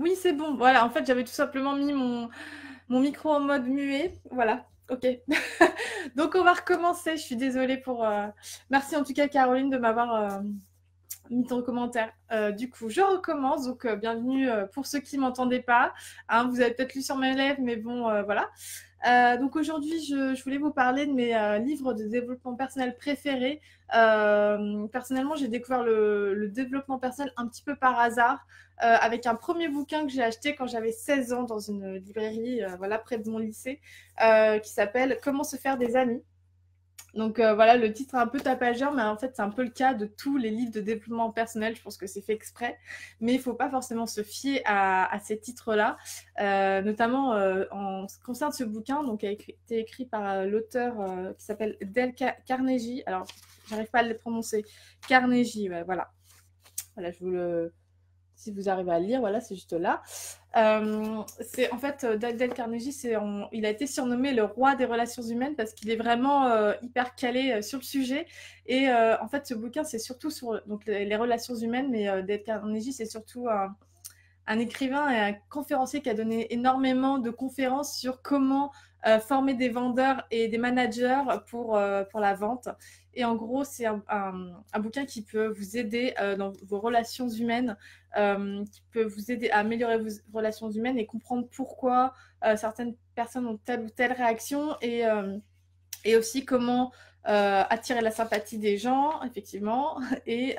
Oui, c'est bon. Voilà, en fait, j'avais tout simplement mis mon micro en mode muet. Voilà, ok. Donc, on va recommencer. Je suis désolée pour... Merci en tout cas, Caroline, de m'avoir mis ton commentaire. Du coup, je recommence. Donc, bienvenue pour ceux qui ne m'entendaient pas. Hein, vous avez peut-être lu sur mes lèvres, mais bon, voilà. Donc aujourd'hui, je voulais vous parler de mes livres de développement personnel préférés. Personnellement, j'ai découvert le développement personnel un petit peu par hasard, avec un premier bouquin que j'ai acheté quand j'avais 16 ans dans une librairie, voilà, près de mon lycée, qui s'appelle Comment se faire des amis. Donc voilà, le titre est un peu tapageur, mais en fait c'est un peu le cas de tous les livres de développement personnel. Je pense que c'est fait exprès, mais il ne faut pas forcément se fier à ces titres-là, notamment en ce qui concerne ce bouquin, donc qui a été écrit par l'auteur qui s'appelle Dale Carnegie. Alors, j'arrive pas à le prononcer. Carnegie, ouais, voilà. Voilà, je vous le, si vous arrivez à le lire, voilà, c'est juste là. C'est en fait Dale Carnegie, il a été surnommé le roi des relations humaines parce qu'il est vraiment hyper calé sur le sujet. Et en fait, ce bouquin, c'est surtout sur donc, les relations humaines, mais Dale Carnegie, c'est surtout un écrivain et un conférencier qui a donné énormément de conférences sur comment former des vendeurs et des managers pour la vente. Et en gros, c'est un bouquin qui peut vous aider dans vos relations humaines, qui peut vous aider à améliorer vos relations humaines et comprendre pourquoi certaines personnes ont telle ou telle réaction et aussi comment attirer la sympathie des gens, effectivement, et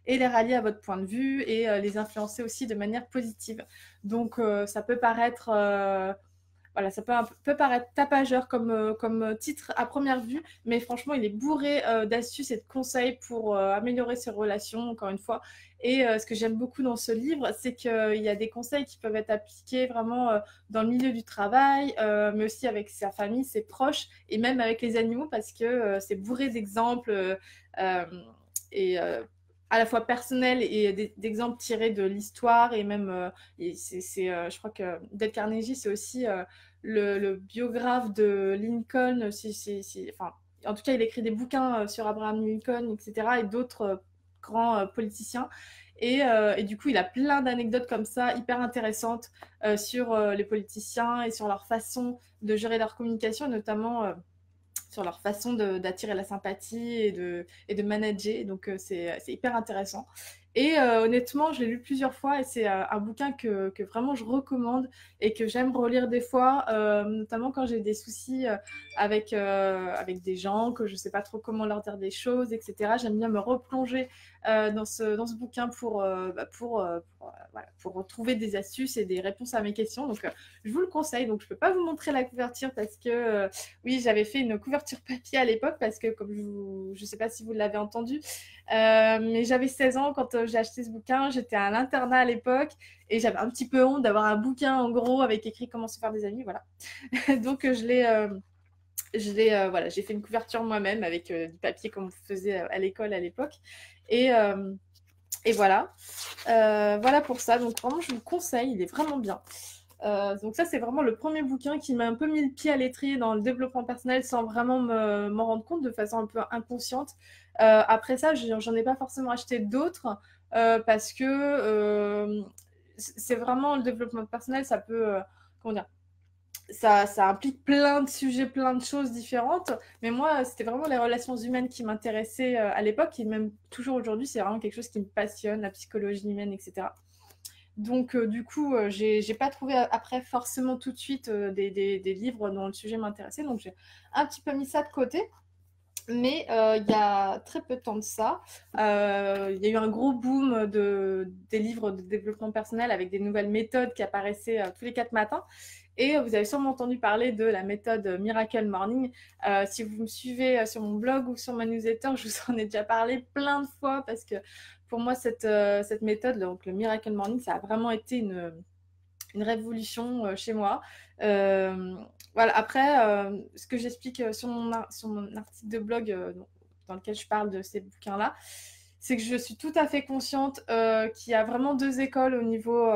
les rallier à votre point de vue et les influencer aussi de manière positive. Donc, ça peut paraître voilà, ça peut paraître tapageur comme titre à première vue, mais franchement, il est bourré d'astuces et de conseils pour améliorer ses relations, encore une fois. Et ce que j'aime beaucoup dans ce livre, c'est qu'il y a des conseils qui peuvent être appliqués vraiment dans le milieu du travail, mais aussi avec sa famille, ses proches, et même avec les animaux, parce que c'est bourré d'exemples euh, et à la fois personnels et d'exemples tirés de l'histoire, et même, je crois que Dale Carnegie, c'est aussi le biographe de Lincoln, enfin, en tout cas, il écrit des bouquins sur Abraham Lincoln, etc., et d'autres grands politiciens. Et du coup, il a plein d'anecdotes comme ça, hyper intéressantes, sur les politiciens et sur leur façon de gérer leur communication, et notamment sur leur façon d'attirer la sympathie et de manager. Donc, c'est hyper intéressant. Et honnêtement, je l'ai lu plusieurs fois et c'est un bouquin que vraiment je recommande et que j'aime relire des fois, notamment quand j'ai des soucis avec des gens, que je ne sais pas trop comment leur dire des choses, etc. J'aime bien me replonger dans ce bouquin pour retrouver des astuces et des réponses à mes questions. Donc, je vous le conseille. Donc, je ne peux pas vous montrer la couverture parce que oui, j'avais fait une couverture papier à l'époque parce que, comme je ne sais pas si vous l'avez entendu, mais j'avais 16 ans quand j'ai acheté ce bouquin. J'étais à l'internat à l'époque et j'avais un petit peu honte d'avoir un bouquin en gros avec écrit comment se faire des amis. Voilà. Donc, voilà, j'ai fait une couverture moi-même avec du papier comme on faisait à l'école à l'époque. Et, euh, et voilà. Voilà pour ça. Donc, vraiment, je vous le conseille. Il est vraiment bien. Donc ça, c'est vraiment le premier bouquin qui m'a un peu mis le pied à l'étrier dans le développement personnel sans vraiment m'en rendre compte de façon un peu inconsciente. Après ça, j'en ai pas forcément acheté d'autres parce que c'est vraiment le développement personnel, ça peut, comment dire, ça implique plein de sujets, plein de choses différentes. Mais moi, c'était vraiment les relations humaines qui m'intéressaient à l'époque et même toujours aujourd'hui, c'est vraiment quelque chose qui me passionne, la psychologie humaine, etc. Donc, du coup, j'ai pas trouvé après forcément tout de suite des livres dont le sujet m'intéressait. Donc, j'ai un petit peu mis ça de côté. Mais il y a très peu de temps de ça, il y a eu un gros boom des livres de développement personnel avec des nouvelles méthodes qui apparaissaient tous les 4 matins. Et vous avez sûrement entendu parler de la méthode Miracle Morning. Si vous me suivez sur mon blog ou sur ma newsletter, je vous en ai déjà parlé plein de fois parce que pour moi, cette méthode, donc le Miracle Morning, ça a vraiment été une révolution chez moi. Euh, voilà. Après, ce que j'explique sur mon article de blog dans lequel je parle de ces bouquins-là, c'est que je suis tout à fait consciente qu'il y a vraiment deux écoles au niveau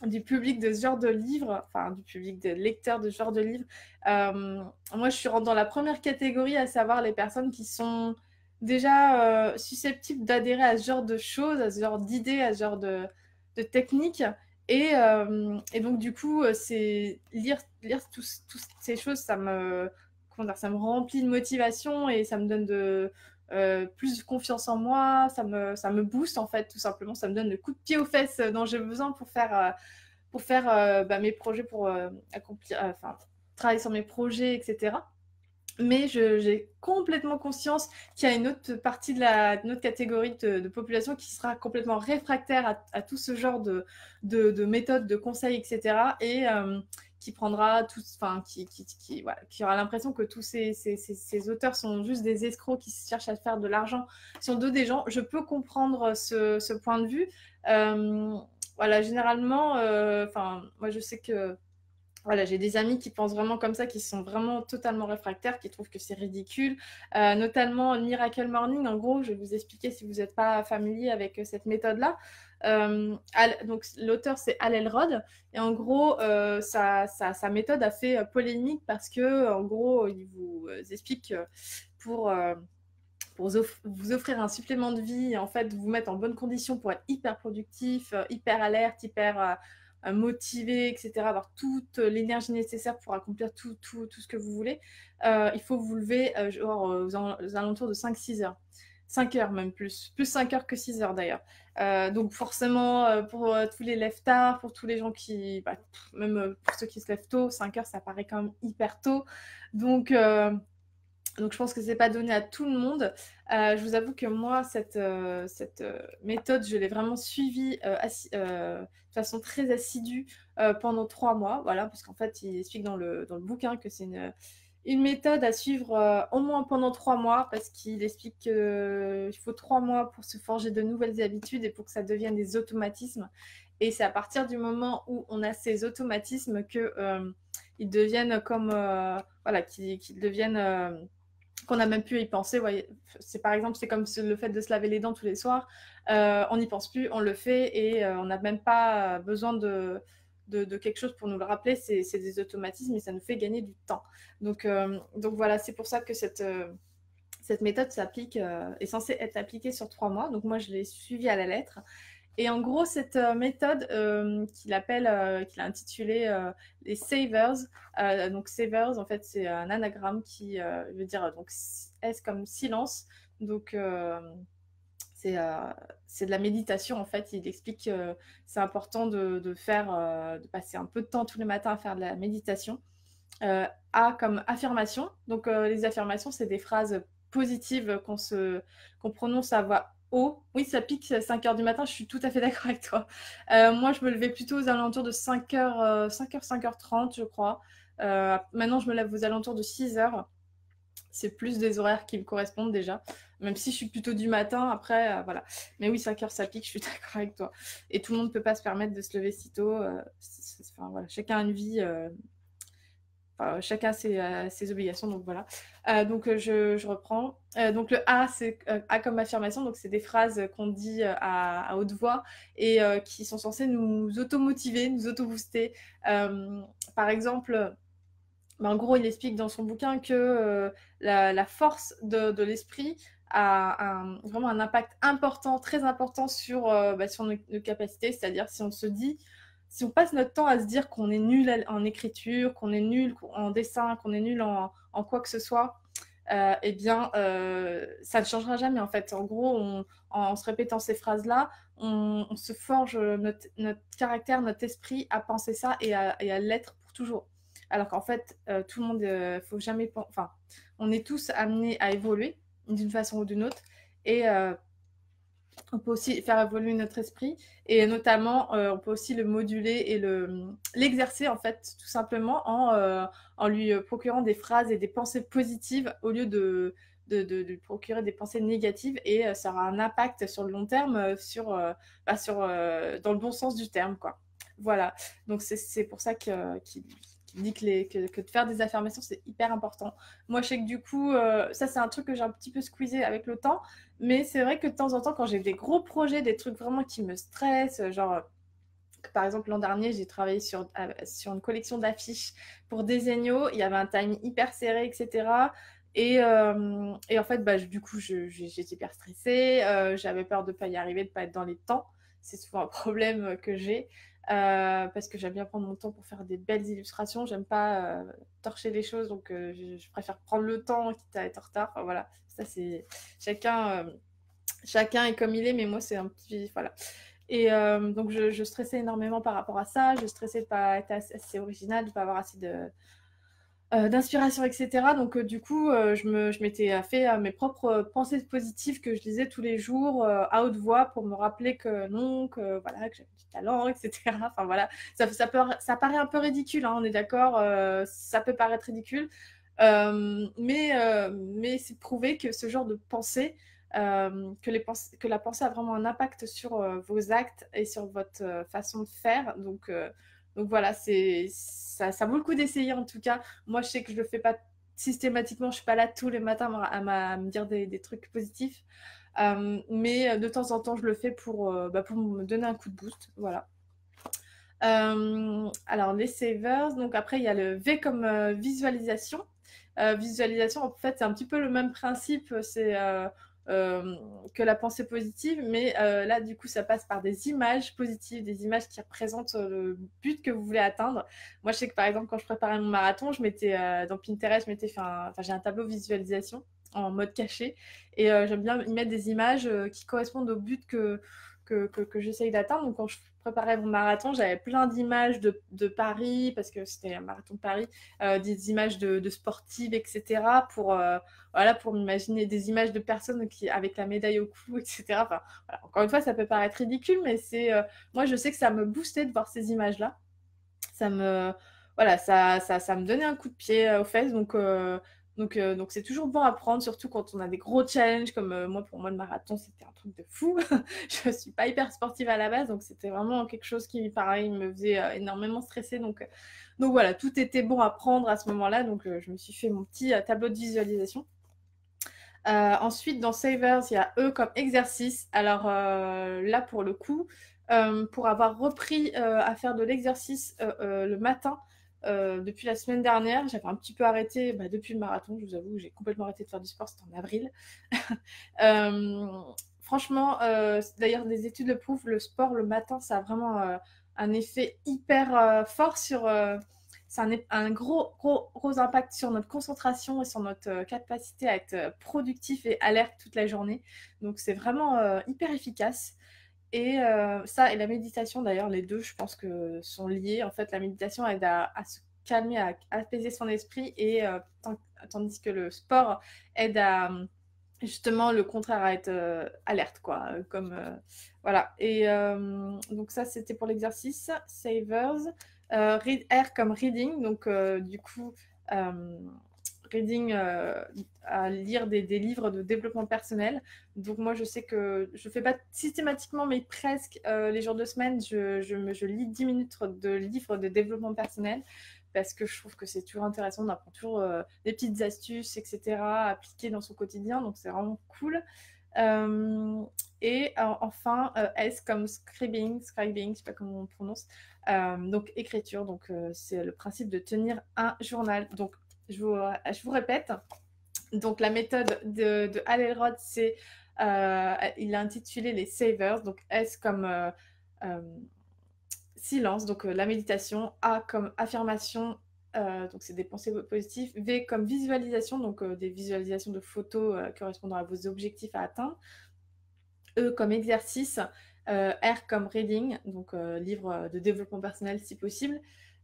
du public de ce genre de livre, enfin du public de lecteurs de ce genre de livre. Moi, je suis rentrée dans la première catégorie, à savoir les personnes qui sont déjà susceptibles d'adhérer à ce genre de choses, à ce genre d'idées, à ce genre de techniques, Et donc, du coup, c'est lire toutes ces choses, comment dire, ça me remplit de motivation et ça me donne plus de confiance en moi, ça me booste en fait, tout simplement. Ça me donne le coup de pied aux fesses dont j'ai besoin pour faire mes projets, pour accomplir, enfin, travailler sur mes projets, etc. Mais j'ai complètement conscience qu'il y a une autre partie une autre catégorie de population qui sera complètement réfractaire à tout ce genre de méthodes, de conseils, etc. Et qui prendra tout, enfin, voilà, qui aura l'impression que tous ces auteurs sont juste des escrocs qui cherchent à faire de l'argent sur le dos des gens. Je peux comprendre ce point de vue. Euh, voilà, généralement, moi je sais que voilà, j'ai des amis qui pensent vraiment comme ça, qui sont vraiment totalement réfractaires, qui trouvent que c'est ridicule. Notamment Miracle Morning, en gros, je vais vous expliquer si vous n'êtes pas familier avec cette méthode-là. Donc l'auteur c'est Hal Elrod et en gros sa méthode a fait polémique parce que en gros il vous explique que pour vous offrir un supplément de vie, en fait, vous mettre en bonne condition pour être hyper productif, hyper alerte, hyper motivé, etc., avoir toute l'énergie nécessaire pour accomplir tout ce que vous voulez, il faut vous lever aux alentours de 5-6 heures. 5 heures même plus 5 heures que 6 heures d'ailleurs. Donc forcément, pour tous les lève-tard, pour tous les gens même pour ceux qui se lèvent tôt, 5 heures ça paraît quand même hyper tôt. Donc, donc je pense que c'est pas donné à tout le monde. Je vous avoue que moi, cette méthode, je l'ai vraiment suivie de façon très assidue pendant 3 mois. Voilà, parce qu'en fait, il explique dans le bouquin que c'est une méthode à suivre au moins pendant 3 mois, parce qu'il explique qu'il faut 3 mois pour se forger de nouvelles habitudes et pour que ça devienne des automatismes. Et c'est à partir du moment où on a ces automatismes que ils deviennent comme voilà, qu'ils deviennent qu'on n'a même pu y penser. Ouais. C'est par exemple, c'est comme le fait de se laver les dents tous les soirs. On n'y pense plus, on le fait et on n'a même pas besoin de quelque chose pour nous le rappeler. C'est des automatismes et ça nous fait gagner du temps. Donc voilà, c'est pour ça que cette méthode est censée être appliquée sur 3 mois. Donc moi, je l'ai suivie à la lettre. Et en gros, cette méthode qu'il a intitulée les savers. Donc savers, en fait, c'est un anagramme qui veut dire donc S comme silence. Donc c'est de la méditation en fait. Il explique que c'est important de passer un peu de temps tous les matins à faire de la méditation. A comme affirmation. Donc les affirmations, c'est des phrases positives qu'on prononce à voix haut. Oui, ça pique 5 heures du matin, je suis tout à fait d'accord avec toi. Moi, je me levais plutôt aux alentours de 5h, 5h30, je crois. Maintenant, je me lève aux alentours de 6h. C'est plus des horaires qui me correspondent déjà, même si je suis plutôt du matin, après, voilà. Mais oui, 5 heures, ça pique, je suis d'accord avec toi. Et tout le monde ne peut pas se permettre de se lever si tôt. Enfin, voilà, chacun a une vie, chacun a ses obligations, donc voilà. Donc je reprends. Donc le A, c'est A comme affirmation, donc c'est des phrases qu'on dit à haute voix et qui sont censées nous automotiver, nous auto-booster. Par exemple, en gros, il explique dans son bouquin que la force de l'esprit a vraiment un impact important, très important sur nos capacités. C'est-à-dire si on passe notre temps à se dire qu'on est nul en écriture, qu'on est nul en dessin, qu'on est nul en quoi que ce soit, eh bien, ça ne changera jamais en fait. En gros, en se répétant ces phrases-là, on se forge notre caractère, notre esprit à penser ça et à l'être pour toujours. Alors qu'en fait, tout le monde, faut jamais, enfin, on est tous amenés à évoluer d'une façon ou d'une autre, et on peut aussi faire évoluer notre esprit, et notamment, on peut aussi le moduler et l'exercer en fait, tout simplement en lui procurant des phrases et des pensées positives au lieu de lui procurer des pensées négatives, et ça aura un impact sur le long terme, dans le bon sens du terme, quoi. Voilà, donc c'est pour ça qu'il dit que de faire des affirmations, c'est hyper important. Moi, je sais que du coup, ça c'est un truc que j'ai un petit peu squeezé avec le temps, mais c'est vrai que de temps en temps, quand j'ai des gros projets, des trucs vraiment qui me stressent, genre, par exemple, l'an dernier, j'ai travaillé sur une collection d'affiches pour Desenio. Il y avait un timing hyper serré, etc. Et en fait, du coup, j'étais hyper stressée. J'avais peur de ne pas y arriver, de ne pas être dans les temps. C'est souvent un problème que j'ai. parce que j'aime bien prendre mon temps pour faire des belles illustrations. J'aime pas torcher les choses, donc je préfère prendre le temps quitte à être en retard. Enfin, voilà, ça c'est chacun est comme il est, mais moi c'est un petit voilà. Et donc je stressais énormément par rapport à ça. Je stressais de pas être assez originale, de pas avoir assez d'inspiration, etc. Donc du coup, je m'étais fait mes propres pensées positives que je lisais tous les jours à haute voix pour me rappeler que non, que voilà, que j'avais du talent, etc. Enfin voilà, ça paraît un peu ridicule, hein, on est d'accord, ça peut paraître ridicule, mais c'est prouvé que ce genre de pensée, que la pensée a vraiment un impact sur vos actes et sur votre façon de faire. Donc voilà, ça vaut le coup d'essayer en tout cas. Moi, je sais que je le fais pas systématiquement, je suis pas là tous les matins à me dire des trucs positifs. Mais de temps en temps, je le fais pour me donner un coup de boost. Voilà. Alors, les savers, donc après, il y a le V comme visualisation. Visualisation, en fait, c'est un petit peu le même principe, que la pensée positive, mais là, du coup, ça passe par des images positives, des images qui représentent le but que vous voulez atteindre. Moi, je sais que par exemple, quand je préparais mon marathon, je m'étais dans Pinterest, je m'étais fait j'ai un tableau visualisation en mode caché, et j'aime bien y mettre des images qui correspondent au but que j'essaye d'atteindre. Donc, quand je préparais mon marathon, j'avais plein d'images de Paris, parce que c'était un marathon de Paris, des images de sportives, etc. Voilà, pour m'imaginer des images de personnes avec la médaille au cou, etc. Enfin, voilà. Encore une fois, ça peut paraître ridicule, mais moi, je sais que ça me boostait de voir ces images-là. Ça me, voilà, ça me donnait un coup de pied aux fesses. Donc c'est toujours bon à prendre, surtout quand on a des gros challenges, comme pour moi, le marathon, c'était un truc de fou. Je suis pas hyper sportive à la base, donc c'était vraiment quelque chose qui, pareil, me faisait énormément stresser. Donc voilà, tout était bon à prendre à ce moment-là. Donc je me suis fait mon petit tableau de visualisation. Ensuite, dans Savers, il y a E comme exercice. Alors là, pour le coup, pour avoir repris à faire de l'exercice le matin depuis la semaine dernière, j'avais un petit peu arrêté depuis le marathon, je vous avoue, j'ai complètement arrêté de faire du sport, c'était en avril. Euh, Franchement, d'ailleurs, des études le prouvent, le sport le matin, ça a vraiment un effet hyper fort c'est un gros impact sur notre concentration et sur notre capacité à être productif et alerte toute la journée. Donc, c'est vraiment hyper efficace. Et ça, et la méditation, d'ailleurs, les deux, je pense que sont liés. En fait, la méditation aide à se calmer, à apaiser son esprit, et tandis que le sport aide à justement le contraire, à être alerte, quoi. Voilà. Et donc ça, c'était pour l'exercice. Savers. R comme reading. Donc du coup, reading, à lire des livres de développement personnel. Donc moi, je sais que je ne fais pas systématiquement, mais presque les jours de semaine, je lis 10 minutes de livres de développement personnel, parce que je trouve que c'est toujours intéressant, on apprend toujours des petites astuces, etc., à appliquer dans son quotidien, donc c'est vraiment cool. Et enfin, S comme scribing, je sais pas comment on prononce, donc écriture, donc c'est le principe de tenir un journal. Donc je vous répète, donc la méthode de Hal Elrod, il a intitulé les savers, donc S comme silence, donc la méditation, A comme affirmation, donc c'est des pensées positives, V comme visualisation, donc des visualisations de photos correspondant à vos objectifs à atteindre, E comme exercice, R comme reading, donc livre de développement personnel si possible,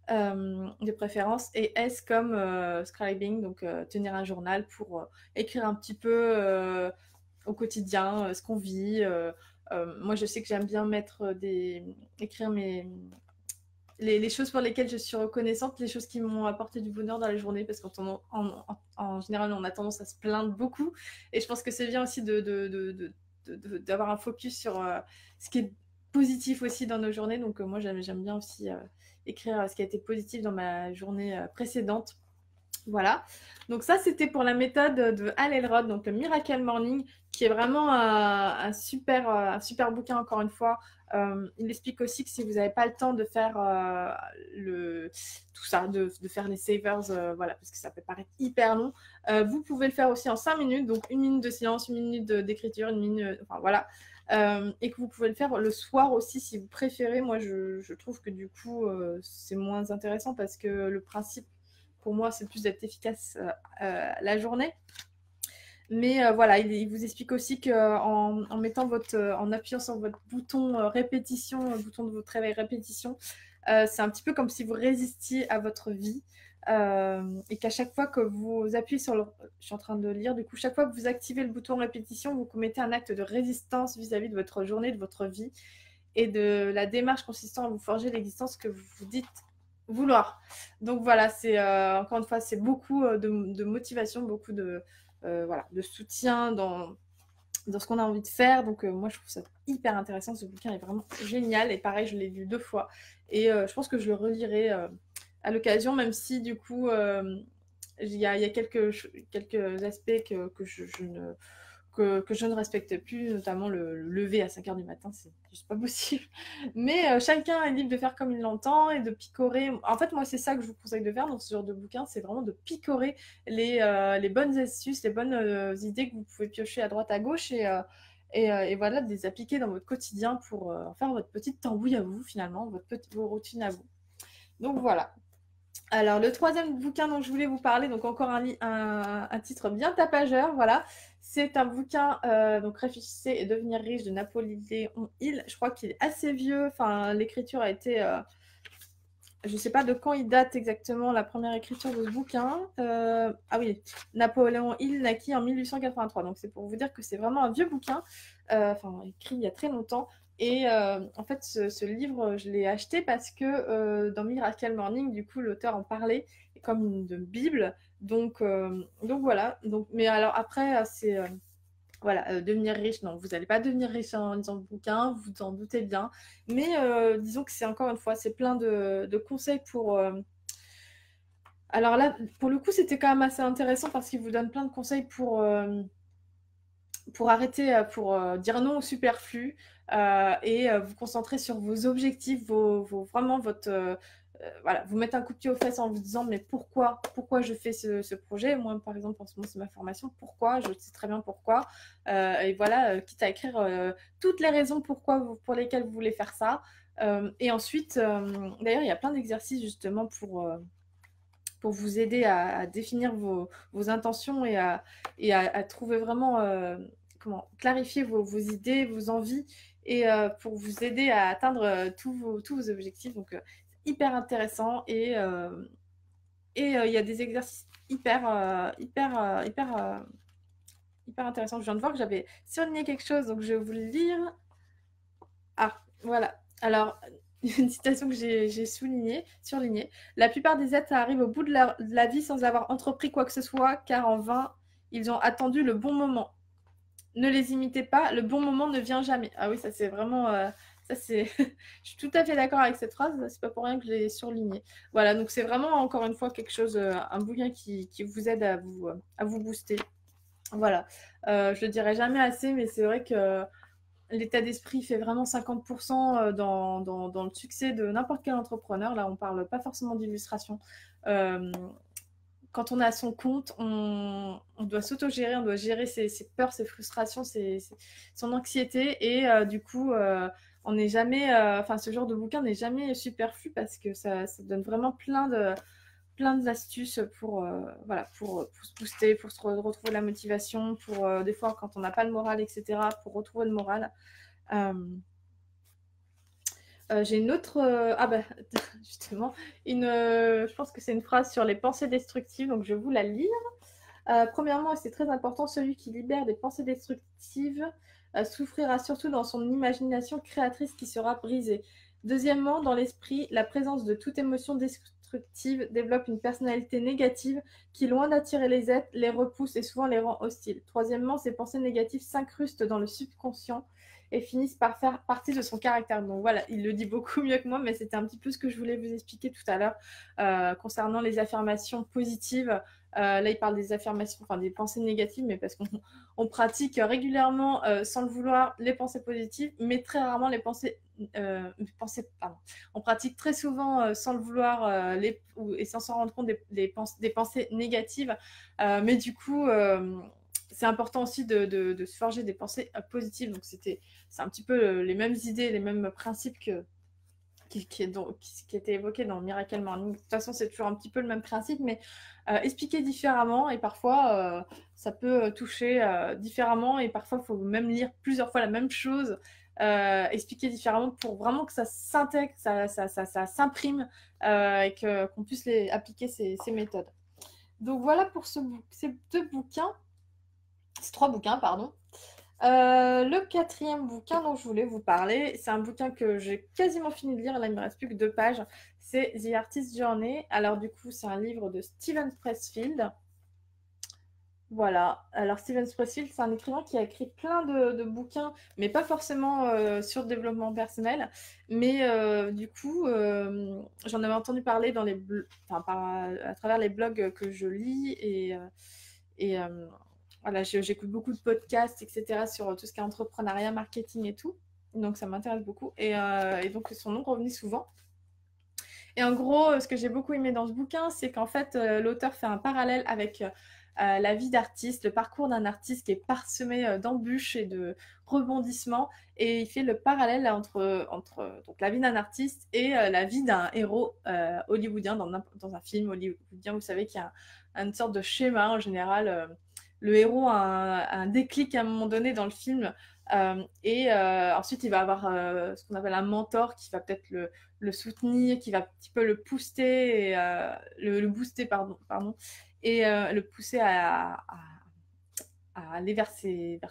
de préférence, et S comme scribing, donc tenir un journal pour écrire un petit peu au quotidien ce qu'on vit. Moi, je sais que j'aime bien écrire les choses pour lesquelles je suis reconnaissante, les choses qui m'ont apporté du bonheur dans la journée, parce qu'en général, on a tendance à se plaindre beaucoup. Et je pense que c'est bien aussi d'avoir un focus sur ce qui est positif aussi dans nos journées. Donc moi, j'aime bien aussi écrire ce qui a été positif dans ma journée précédente. Voilà. Donc ça, c'était pour la méthode de Hal Elrod, donc le Miracle Morning, qui est vraiment un super bouquin, encore une fois. Il explique aussi que si vous n'avez pas le temps de faire tout ça, de faire les savers, voilà, parce que ça peut paraître hyper long, vous pouvez le faire aussi en 5 minutes, donc 1 minute de silence, 1 minute d'écriture, 1 minute, enfin voilà. et que vous pouvez le faire le soir aussi si vous préférez. Moi, je trouve que du coup, c'est moins intéressant parce que le principe, pour moi, c'est plus d'être efficace la journée. Mais voilà, il vous explique aussi qu'en mettant en appuyant sur votre bouton répétition, le bouton de votre réveil répétition, c'est un petit peu comme si vous résistiez à votre vie. Et qu'à chaque fois que vous appuyez sur le... Je suis en train de lire, du coup, chaque fois que vous activez le bouton répétition, vous commettez un acte de résistance vis-à-vis de votre journée, de votre vie, et de la démarche consistant à vous forger l'existence que vous vous dites vouloir. Donc voilà, c'est encore une fois, c'est beaucoup de motivation, beaucoup voilà, de soutien dans ce qu'on a envie de faire. Donc moi, je trouve ça hyper intéressant. Ce bouquin est vraiment génial. Et pareil, je l'ai lu 2 fois. Et je pense que je le relirai à l'occasion, même si du coup, il y a quelques aspects que je ne respecte plus, notamment le lever à 5 h du matin, c'est juste pas possible. Mais chacun est libre de faire comme il l'entend et de picorer. En fait, moi, c'est ça que je vous conseille de faire dans ce genre de bouquin, c'est vraiment de picorer les bonnes astuces, les bonnes idées que vous pouvez piocher à droite, à gauche et voilà, de les appliquer dans votre quotidien pour faire votre petite tambouille à vous, finalement, vos routines à vous. Donc voilà. Alors, le troisième bouquin dont je voulais vous parler, donc encore un titre bien tapageur, voilà. C'est un bouquin, donc Réfléchissez et devenir riche de Napoléon Hill. Je crois qu'il est assez vieux, enfin, l'écriture a été... je ne sais pas de quand il date exactement la première écriture de ce bouquin. Ah oui, Napoléon Hill naquit en 1883, donc c'est pour vous dire que c'est vraiment un vieux bouquin, enfin, écrit il y a très longtemps. Et en fait, ce livre, je l'ai acheté parce que dans Miracle Morning, du coup, l'auteur en parlait comme une Bible. Donc voilà. Donc, mais alors après, c'est voilà, devenir riche. Non, vous n'allez pas devenir riche en lisant le bouquin, vous en doutez bien. Mais disons que c'est encore une fois, c'est plein de conseils pour. Alors là, pour le coup, c'était quand même assez intéressant parce qu'il vous donne plein de conseils pour arrêter, pour dire non au superflu et vous concentrer sur vos objectifs, vraiment votre... voilà, vous mettre un coup de pied aux fesses en vous disant mais pourquoi je fais ce projet. Moi, par exemple, en ce moment, c'est ma formation. Pourquoi? Je sais très bien pourquoi. Et voilà, quitte à écrire toutes les raisons pour lesquelles vous voulez faire ça. Et ensuite, d'ailleurs, il y a plein d'exercices justement pour vous aider à définir vos intentions et à trouver vraiment, comment clarifier vos idées, vos envies, et pour vous aider à atteindre tous vos objectifs. Donc, hyper intéressant. Et il y a des exercices hyper intéressants. Je viens de voir que j'avais surligné quelque chose, donc je vais vous le lire. Ah, voilà. Alors, une citation que j'ai surlignée. La plupart des êtres arrivent au bout de la vie sans avoir entrepris quoi que ce soit, car en vain, ils ont attendu le bon moment. Ne les imitez pas, le bon moment ne vient jamais. Ah oui, ça c'est vraiment... ça c'est... je suis tout à fait d'accord avec cette phrase, c'est pas pour rien que je l'ai surlignée. Voilà, donc c'est vraiment encore une fois quelque chose, un bouquin qui vous aide à vous booster. Voilà, je le dirai jamais assez, mais c'est vrai que l'état d'esprit fait vraiment 50% dans le succès de n'importe quel entrepreneur. Là, on parle pas forcément d'illustration. Quand on est à son compte, on doit s'autogérer, on doit gérer ses peurs, ses frustrations, son anxiété. Et du coup, on n'est jamais... Enfin, ce genre de bouquin n'est jamais superflu parce que ça donne vraiment plein d'astuces voilà, pour se booster, pour retrouver la motivation, pour des fois quand on n'a pas le moral, etc., pour retrouver le moral. J'ai une autre... ah bah, justement, je pense que c'est une phrase sur les pensées destructives, donc je vais vous la lire. Premièrement, et c'est très important, celui qui libère des pensées destructives souffrira surtout dans son imagination créatrice qui sera brisée. Deuxièmement, dans l'esprit, la présence de toute émotion destructive développe une personnalité négative qui, loin d'attirer les êtres, les repousse et souvent les rend hostiles. Troisièmement, ces pensées négatives s'incrustent dans le subconscient et finissent par faire partie de son caractère. Donc voilà, il le dit beaucoup mieux que moi, mais c'était un petit peu ce que je voulais vous expliquer tout à l'heure concernant les affirmations positives. Là, il parle des affirmations, enfin des pensées négatives, mais parce qu'on pratique régulièrement, sans le vouloir, les pensées positives, mais très rarement les pardon. On pratique très souvent, sans le vouloir, et sans s'en rendre compte, des pensées négatives. Mais du coup, c'est important aussi de se forger des pensées positives. Donc c'est un petit peu les mêmes idées, les mêmes principes qui était évoqué dans Miracle Morning. De toute façon, c'est toujours un petit peu le même principe, mais expliqué différemment, et parfois ça peut toucher différemment, et parfois il faut même lire plusieurs fois la même chose, expliquer différemment pour vraiment que ça s'intègre, ça s'imprime, et qu'on puisse appliquer ces méthodes. Donc voilà pour ces trois bouquins, pardon. Le quatrième bouquin dont je voulais vous parler, c'est un bouquin que j'ai quasiment fini de lire, là il me reste plus que 2 pages, c'est The Artist's Journey. Alors du coup c'est un livre de Steven Pressfield. Voilà, alors Steven Pressfield c'est un écrivain qui a écrit plein de bouquins, mais pas forcément sur le développement personnel, mais du coup j'en avais entendu parler dans à travers les blogs que je lis, et voilà, j'écoute beaucoup de podcasts, etc., sur tout ce qui est entrepreneuriat, marketing et tout. Donc, ça m'intéresse beaucoup. Et donc, son nom revenait souvent. Et en gros, ce que j'ai beaucoup aimé dans ce bouquin, c'est qu'en fait, l'auteur fait un parallèle avec la vie d'artiste, le parcours d'un artiste qui est parsemé d'embûches et de rebondissements. Et il fait le parallèle entre donc, la vie d'un artiste et la vie d'un héros hollywoodien dans un film hollywoodien. Vous savez qu'il y a une sorte de schéma en général. Le héros a un déclic à un moment donné dans le film. Et ensuite, il va avoir ce qu'on appelle un mentor qui va peut-être le soutenir, qui va un petit peu le booster, et, le booster, pardon, et le pousser à aller vers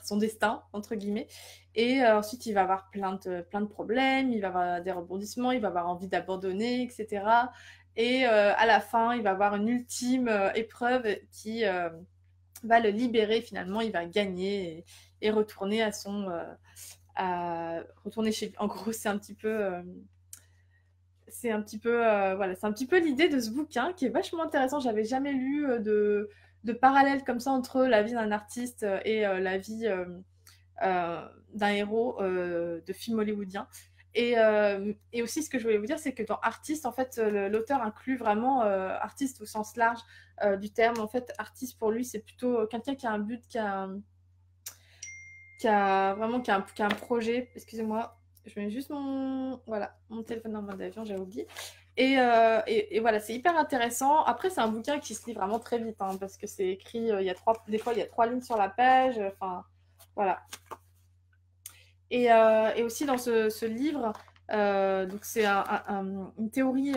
son destin, entre guillemets. Et ensuite, il va avoir plein de problèmes, il va avoir des rebondissements, il va avoir envie d'abandonner, etc. Et à la fin, il va avoir une ultime épreuve qui va le libérer. Finalement, il va gagner et retourner retourner chez lui. En gros, c'est un petit peu voilà, c'est un petit peu l'idée de ce bouquin qui est vachement intéressant. J'avais jamais lu de parallèle comme ça entre la vie d'un artiste et la vie d'un héros de film hollywoodien. Et aussi, ce que je voulais vous dire, c'est que dans artiste, en fait, l'auteur inclut vraiment artiste au sens large du terme. En fait, artiste pour lui, c'est plutôt quelqu'un qui a un but, qui a un projet. Excusez-moi, je mets juste mon téléphone en mode avion, j'avais oublié. Et voilà, c'est hyper intéressant. Après, c'est un bouquin qui se lit vraiment très vite, hein, parce que c'est écrit, des fois, il y a 3 lignes sur la page. Enfin, voilà. Et aussi dans ce livre, donc c'est une théorie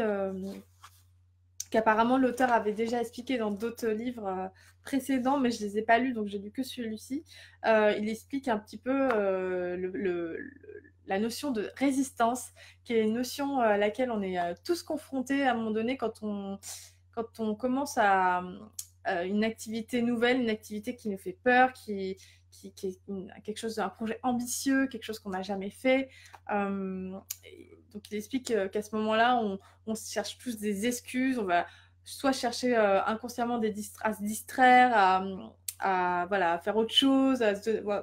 qu'apparemment l'auteur avait déjà expliqué dans d'autres livres précédents, mais je ne les ai pas lus, donc j'ai lu que celui-ci. Il explique un petit peu la notion de résistance, qui est une notion à laquelle on est tous confrontés à un moment donné quand on commence à une activité nouvelle, une activité qui nous fait peur, qui est quelque chose, un projet ambitieux, quelque chose qu'on n'a jamais fait. Donc il explique qu'à ce moment-là, on se cherche tous des excuses, on va soit chercher inconsciemment à se distraire, voilà, à faire autre chose,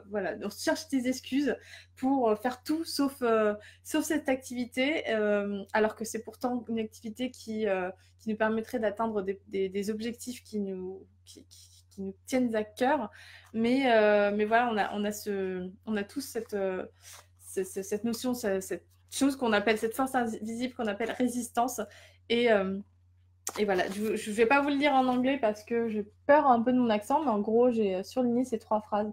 voilà, on se cherche des excuses pour faire tout sauf cette activité, alors que c'est pourtant une activité qui nous permettrait d'atteindre des objectifs qui nous tiennent à cœur. Mais voilà, on a tous cette notion, cette chose qu'on appelle, cette force invisible qu'on appelle résistance. Et voilà, je vais pas vous le lire en anglais parce que j'ai peur un peu de mon accent, mais en gros, j'ai surligné ces 3 phrases.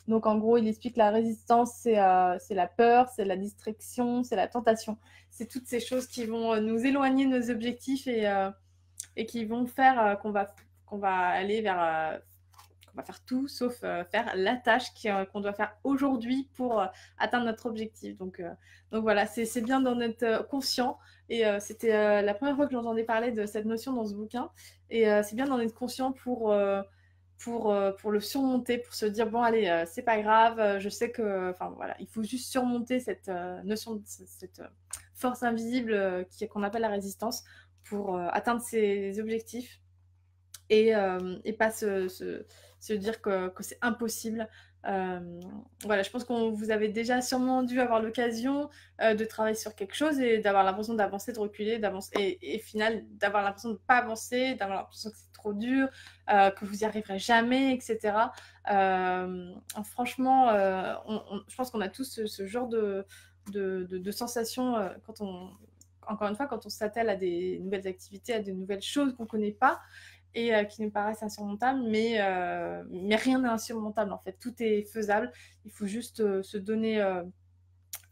Donc en gros, il explique la résistance, c'est la peur, c'est la distraction, c'est la tentation. C'est toutes ces choses qui vont nous éloigner de nos objectifs, et qui vont faire qu'on va aller vers on va faire tout sauf faire la tâche qu'on doit faire aujourd'hui pour atteindre notre objectif. Donc voilà, c'est bien d'en être conscient. Et c'était la première fois que j'entendais parler de cette notion dans ce bouquin. Et c'est bien d'en être conscient pour le surmonter, pour se dire, bon, allez, c'est pas grave, je sais que, enfin voilà, il faut juste surmonter cette notion, cette force invisible qu'on appelle la résistance, pour atteindre ses objectifs, et pas se dire que c'est impossible, Voilà, je pense qu'on vous avez déjà sûrement dû avoir l'occasion de travailler sur quelque chose et d'avoir l'impression d'avancer, de reculer, d'avancer, et final d'avoir l'impression de ne pas avancer, d'avoir l'impression que c'est trop dur, que vous n'y arriverez jamais, etc. Franchement, je pense qu'on a tous ce genre de sensations quand on, encore une fois, quand on s'attelle à des nouvelles activités, à de nouvelles choses qu'on ne connaît pas et qui nous paraissent insurmontables, mais rien n'est insurmontable en fait, tout est faisable, il faut juste se donner,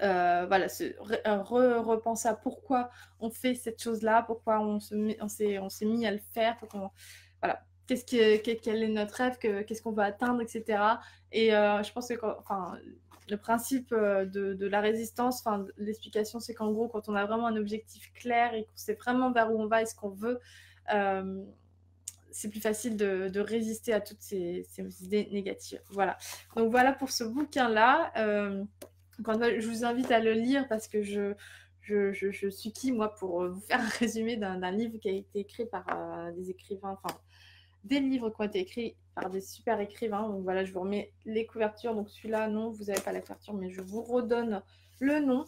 voilà, repenser à pourquoi on fait cette chose-là, pourquoi on s'est mis à le faire, voilà, quel est notre rêve, qu'est-ce qu'on va atteindre, etc. Et je pense que le principe de la résistance, l'explication, c'est qu'en gros, quand on a vraiment un objectif clair et qu'on sait vraiment vers où on va et ce qu'on veut, c'est plus facile de résister à toutes ces idées négatives. Voilà. Donc voilà pour ce bouquin-là. Encore une fois, je vous invite à le lire parce que je suis qui, moi, pour vous faire un résumé d'un livre qui a été écrit par des écrivains, enfin, des livres qui ont été écrits par des super écrivains. Donc voilà, je vous remets les couvertures. Donc celui-là, non, vous n'avez pas la couverture, mais je vous redonne le nom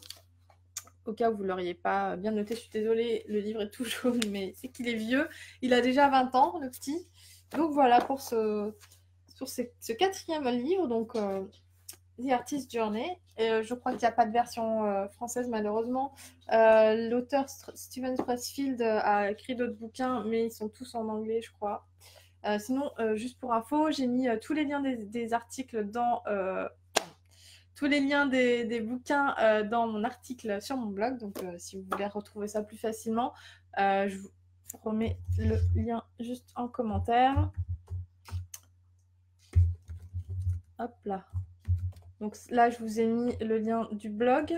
au cas où vous ne l'auriez pas bien noté. Je suis désolée, le livre est tout jaune, mais c'est qu'il est vieux. Il a déjà 20 ans, le petit. Donc voilà pour ce 4e livre, donc The Artist's Journey. Et, je crois qu'il n'y a pas de version française, malheureusement. L'auteur Steven Pressfield a écrit d'autres bouquins, mais ils sont tous en anglais, je crois. Sinon, juste pour info, j'ai mis tous les liens des articles dans... tous les liens des bouquins dans mon article sur mon blog. Donc, si vous voulez retrouver ça plus facilement, je vous remets le lien juste en commentaire. Hop là. Donc là, je vous ai mis le lien du blog.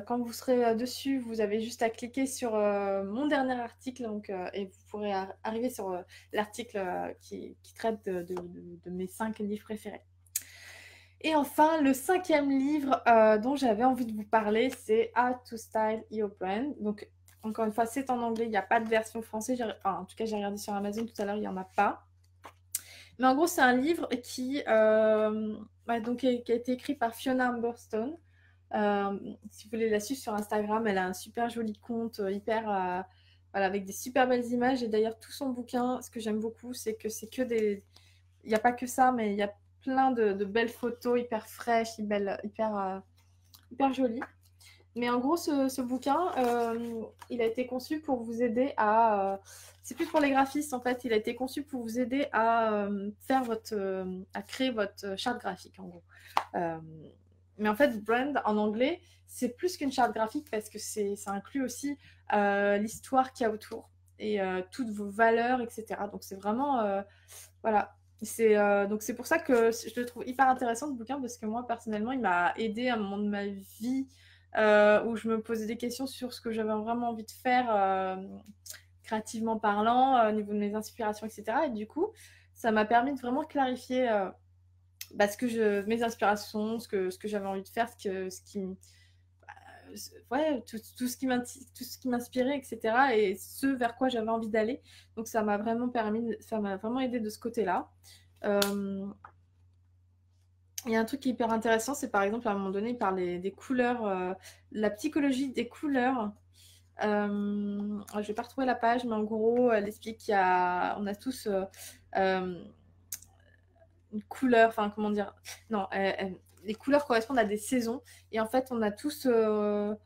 Quand vous serez dessus, vous avez juste à cliquer sur mon dernier article donc, et vous pourrez arriver sur l'article qui traite de mes 5 livres préférés. Et enfin, le 5e livre dont j'avais envie de vous parler, c'est How to Style Your Brand. Donc, encore une fois, c'est en anglais, il n'y a pas de version française. En tout cas, j'ai regardé sur Amazon tout à l'heure, il n'y en a pas. Mais en gros, c'est un livre qui a été écrit par Fiona Humberstone. Si vous voulez la suivre sur Instagram, elle a un super joli compte, voilà, avec des super belles images. Et d'ailleurs, tout son bouquin, ce que j'aime beaucoup, c'est que des... Il n'y a pas que ça, mais il y a plein de belles photos hyper fraîches, hyper jolies. Mais en gros, ce bouquin, il a été conçu pour vous aider à... c'est plus pour les graphistes, en fait. Il a été conçu pour vous aider à à créer votre charte graphique, en gros. Mais en fait, brand, en anglais, c'est plus qu'une charte graphique parce que ça inclut aussi l'histoire qu'il y a autour et toutes vos valeurs, etc. Donc, c'est vraiment... voilà. Donc c'est pour ça que je le trouve hyper intéressant, ce bouquin, parce que moi, personnellement, il m'a aidé à un moment de ma vie où je me posais des questions sur ce que j'avais vraiment envie de faire créativement parlant, au niveau de mes inspirations, etc. Et du coup, ça m'a permis de vraiment clarifier mes inspirations, ce que j'avais envie de faire, tout ce qui m'inspirait, etc. Et ce vers quoi j'avais envie d'aller. Donc ça m'a vraiment aidé de ce côté-là. Il y a un truc qui est hyper intéressant, c'est par exemple à un moment donné, il parlait des couleurs, la psychologie des couleurs. Je vais pas retrouver la page, mais en gros, elle explique qu'on a tous une couleur, enfin comment dire, non, les couleurs correspondent à des saisons, et en fait, on a tous une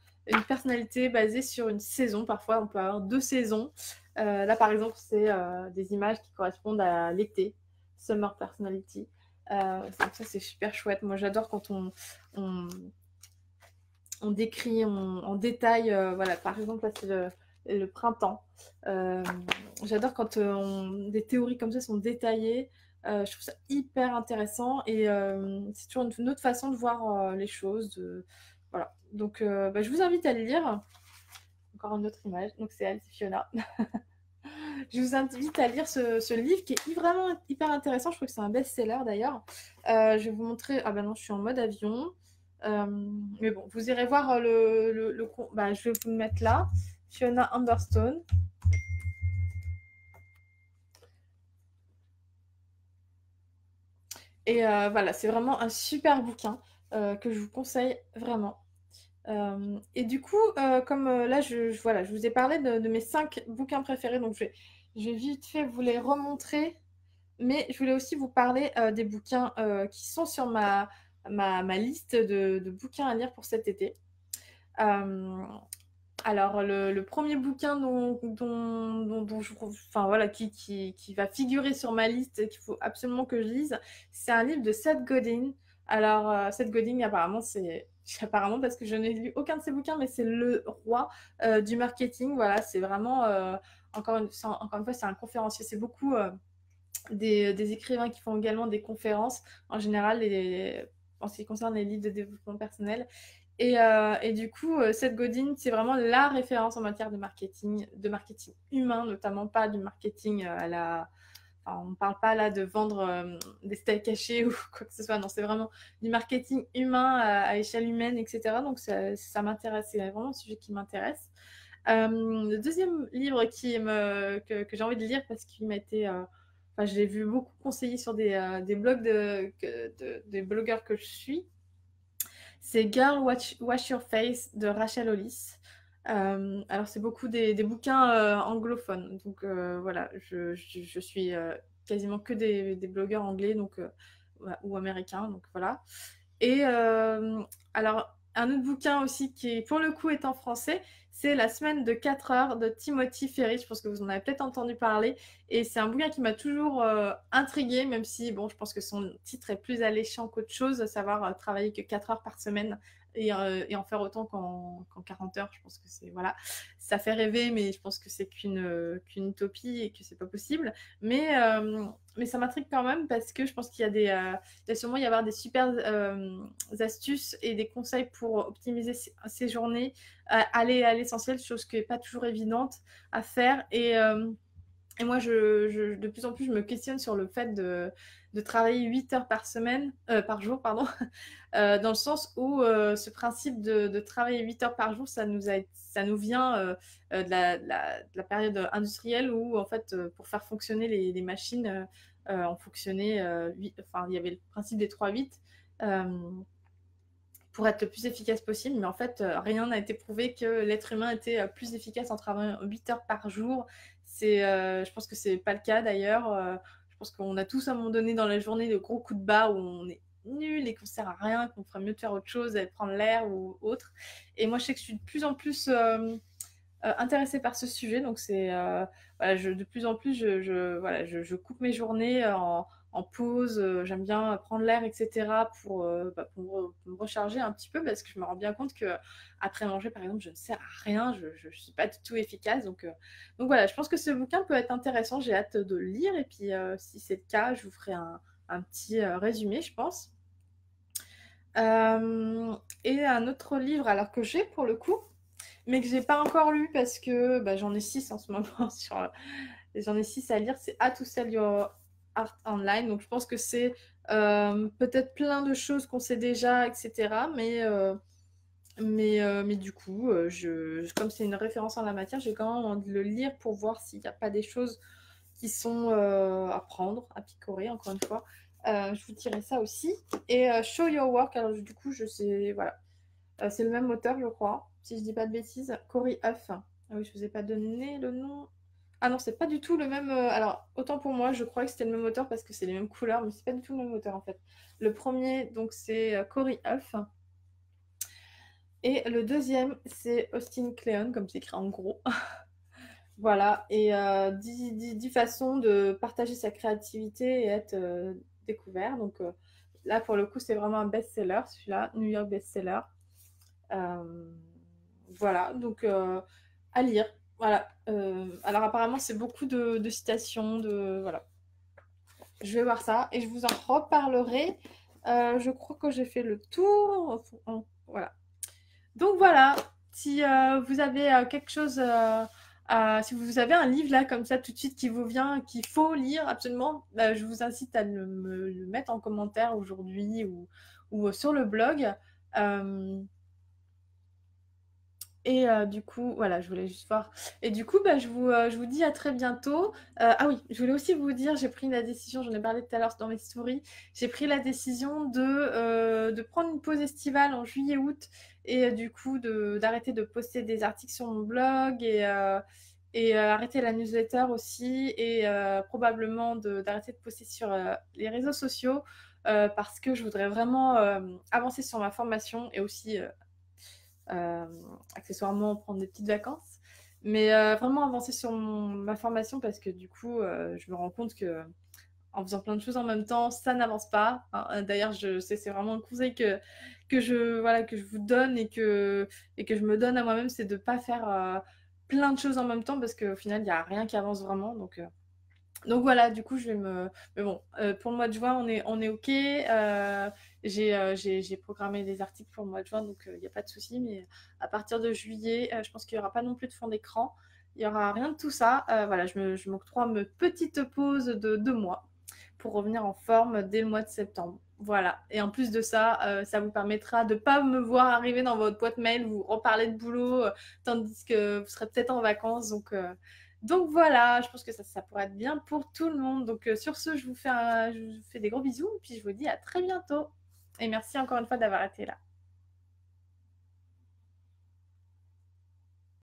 personnalité basée sur une saison. Parfois, on peut avoir 2 saisons. Là, par exemple, c'est des images qui correspondent à l'été, Summer Personality. Donc ça, c'est super chouette. Moi, j'adore quand on décrit en détail, voilà, par exemple, là, c'est le printemps. J'adore quand des théories comme ça sont détaillées. Je trouve ça hyper intéressant et c'est toujours une autre façon de voir les choses. Voilà. Donc, je vous invite à le lire. Encore une autre image. Donc, c'est elle, c'est Fiona. Je vous invite à lire ce livre qui est vraiment hyper intéressant. Je trouve que c'est un best-seller d'ailleurs. Je vais vous montrer. Ah ben non, je suis en mode avion. Mais bon, vous irez voir je vais vous le mettre là. Fiona Humberstone. Et voilà, c'est vraiment un super bouquin que je vous conseille vraiment. Et du coup, comme là, voilà, je vous ai parlé de mes 5 bouquins préférés, donc je vais vite fait vous les remontrer. Mais je voulais aussi vous parler des bouquins qui sont sur ma liste de bouquins à lire pour cet été. Euh, alors, le premier bouquin dont enfin, voilà, qui va figurer sur ma liste et qu'il faut absolument que je lise, c'est un livre de Seth Godin. Alors, Seth Godin, apparemment, c'est apparemment parce que je n'ai lu aucun de ses bouquins, mais c'est le roi du marketing. Voilà, c'est vraiment, encore une fois, c'est un conférencier. C'est beaucoup des écrivains qui font également des conférences, en général, en ce qui concerne les livres de développement personnel. Et du coup, Seth Godin, c'est vraiment la référence en matière de marketing humain, notamment pas du marketing à la... Enfin, on ne parle pas là de vendre des steaks hachés ou quoi que ce soit, non, c'est vraiment du marketing humain à échelle humaine, etc. Donc ça m'intéresse, c'est vraiment un sujet qui m'intéresse. Le deuxième livre que j'ai envie de lire parce qu'il m'a été... enfin, je l'ai vu beaucoup conseiller sur des blogs des blogueurs que je suis. C'est Girl Wash Your Face de Rachel Hollis. Alors, c'est beaucoup des bouquins anglophones. Donc, voilà, je suis quasiment que des blogueurs anglais donc, ou américains. Donc, voilà. Et alors, un autre bouquin aussi qui, pour le coup, est en français, c'est La semaine de 4 heures de Timothy Ferry. Je pense que vous en avez peut-être entendu parler. Et c'est un bouquin qui m'a toujours intriguée, même si, bon, je pense que son titre est plus alléchant qu'autre chose, à savoir travailler que 4 heures par semaine et en faire autant qu'en 40 heures. Je pense que c'est, voilà, ça fait rêver, mais je pense que c'est qu'une utopie et que c'est pas possible. Mais ça m'intrigue quand même parce que je pense qu'il y a il va sûrement y avoir des super astuces et des conseils pour optimiser ses journées, aller à l'essentiel, chose qui n'est pas toujours évidente à faire. Et moi, de plus en plus, je me questionne sur le fait de travailler 8 heures par jour, pardon, dans le sens où ce principe de travailler 8 heures par jour, ça nous vient de la période industrielle où, en fait, pour faire fonctionner les machines, on fonctionnait, enfin, il y avait le principe des 3-8. euh, pour être le plus efficace possible, mais en fait, rien n'a été prouvé que l'être humain était plus efficace en travaillant 8 heures par jour. Je pense que c'est pas le cas d'ailleurs. Je pense qu'on a tous à un moment donné dans la journée de gros coups de barre où on est nul et qu'on sert à rien, qu'on ferait mieux de faire autre chose, aller prendre l'air ou autre. Et moi, je sais que je suis de plus en plus intéressée par ce sujet, donc voilà, de plus en plus, voilà, je coupe mes journées en pause, j'aime bien prendre l'air, etc. Pour me recharger un petit peu parce que je me rends bien compte que après manger, par exemple, je ne sers à rien, je ne suis pas du tout efficace. Donc voilà, je pense que ce bouquin peut être intéressant, j'ai hâte de le lire et puis si c'est le cas, je vous ferai un petit résumé, je pense. Euh, et un autre livre, alors que j'ai pour le coup, mais que j'ai pas encore lu parce que bah, j'en ai 6 en ce moment j'en ai 6 à lire, c'est How to Sell Your Art Online. Donc je pense que c'est peut-être plein de choses qu'on sait déjà, etc. Mais du coup, comme c'est une référence en la matière, j'ai quand même envie de le lire pour voir s'il n'y a pas des choses qui sont à prendre, à picorer, encore une fois. Je vous dirai ça aussi. Et Show Your Work, alors du coup, je sais, voilà. C'est le même auteur, je crois, si je dis pas de bêtises. Corey Huff. Ah oui, je vous ai pas donné le nom. Ah non, c'est pas du tout le même. Alors, autant pour moi, je crois que c'était le même auteur parce que c'est les mêmes couleurs, mais c'est pas du tout le même auteur en fait. Le premier, donc, c'est Corey Huff. Et le deuxième, c'est Austin Kleon, comme c'est écrit en gros. Voilà. Et 10 façons de partager sa créativité et être découvert. Donc, là, pour le coup, c'est vraiment un best-seller, celui-là, New York best-seller. Euh, voilà, donc à lire. Voilà. Alors apparemment, c'est beaucoup de citations, voilà. Je vais voir ça et je vous en reparlerai. Je crois que j'ai fait le tour. Voilà. Donc voilà, si vous avez quelque chose, si vous avez un livre là comme ça tout de suite qui vous vient, qu'il faut lire absolument, je vous incite à me le mettre en commentaire aujourd'hui ou sur le blog. Euh, Et du coup, voilà, je voulais juste voir. Et du coup, bah, je vous dis à très bientôt. Ah oui, je voulais aussi vous dire, j'ai pris la décision, j'en ai parlé tout à l'heure dans mes stories, j'ai pris la décision de prendre une pause estivale en juillet-août et du coup d'arrêter de poster des articles sur mon blog et arrêter la newsletter aussi et probablement d'arrêter de poster sur les réseaux sociaux parce que je voudrais vraiment avancer sur ma formation et aussi euh, accessoirement prendre des petites vacances. Mais vraiment avancer sur ma formation parce que du coup, je me rends compte que en faisant plein de choses en même temps, ça n'avance pas, hein. D'ailleurs, c'est vraiment un conseil voilà, que je vous donne et que je me donne à moi-même, c'est de ne pas faire plein de choses en même temps parce qu'au final, il n'y a rien qui avance vraiment. Donc voilà, du coup, je vais me. Mais bon, pour le mois de juin, on est OK. J'ai programmé des articles pour le mois de juin, donc il n'y a pas de souci. Mais à partir de juillet, je pense qu'il n'y aura pas non plus de fond d'écran. Il n'y aura rien de tout ça. Voilà, je m'octroie une petite pause de 2 mois pour revenir en forme dès le mois de septembre. Voilà. Et en plus de ça, ça vous permettra de ne pas me voir arriver dans votre boîte mail, vous reparler de boulot, tandis que vous serez peut-être en vacances. Donc voilà, je pense que ça pourrait être bien pour tout le monde. Donc sur ce, je vous fais des gros bisous et puis je vous dis à très bientôt. Et merci encore une fois d'avoir été là.